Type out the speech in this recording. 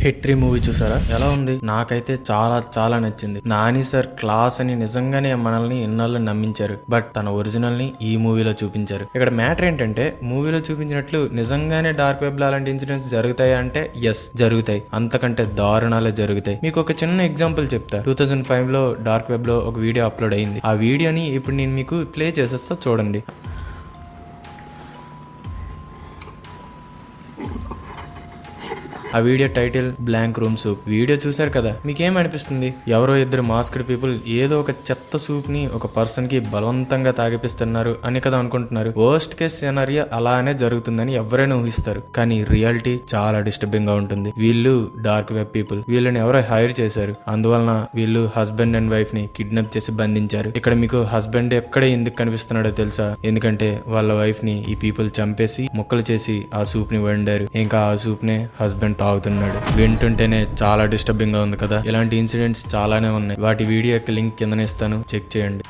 Hit 3 movie చూసారా? ఎలా ఉంది? నాకైతే చాలా చాలా నచ్చింది. నాని సార్ క్లాస్ అని నిజంగానే మనల్ని ఇన్నాళ్ళు నమ్మించారు. బట్ తన ఒరిజినల్ ని ఈ మూవీలో చూపించారు. ఇక్కడ మ్యాటర్ ఏంటంటే మూవీలో చూపించినట్లు నిజంగానే డార్క్ వెబ్ లో అలాంటి ఇన్సిడెంట్స్ జరుగుతాయి అంటే ఎస్ జరుగుతాయి. అంతకంటే దారుణాలే జరుగుతాయి. మీకు ఒక చిన్న ఎగ్జాంపుల్ చెప్తా. 2005 లో డార్క్ వెబ్ లో ఒక వీడియో అప్లోడ్ అయింది. ఆ వీడియోని ఇప్పుడు నేను మీకు ప్లే చేసేస్తా, చూడండి. ఆ video title blank room soup. Video చూసారు కదా, మీకేం అనిపిస్తుంది? ఎవరో ఇద్దరు మాస్క్డ్ పీపుల్ ఏదో ఒక చెత్త సూప్ ని ఒక పర్సన్ కి బలవంతంగా తాగిపిస్తున్నారు అని కదా అనుకుంటున్నారు. వర్స్ట్ కేస్ సినారియో అలానే జరుగుతుందని ఎవరైనా ఊహిస్తారు. కానీ రియాలిటీ చాలా డిస్టర్బింగ్ గా ఉంటుంది. వీళ్ళు డార్క్ వెబ్ పీపుల్. వీళ్ళని ఎవరో హైర్ చేశారు. అందువలన వీళ్ళు హస్బెండ్ అండ్ వైఫ్ ని కిడ్నాప్ చేసి బంధించారు. ఇక్కడ మీకు హస్బెండ్ ఎక్కడే ఎందుకు కనిపిస్తున్నాడో తెలుసా? ఎందుకంటే వాళ్ళ వైఫ్ ని ఈ పీపుల్ చంపేసి ముక్కలు చేసి ఆ సూప్ ని వండారు. ఇంకా ఆ సూప్ నే హస్బెండ్ తాగుతున్నాడు. వింటుంటేనే చాలా డిస్టర్బింగ్ గా ఉంది కదా. ఇలాంటి ఇన్సిడెంట్స్ చాలానే ఉన్నాయి. వాటి వీడియో యొక్క లింక్ కిందనే ఇస్తాను, చెక్ చేయండి.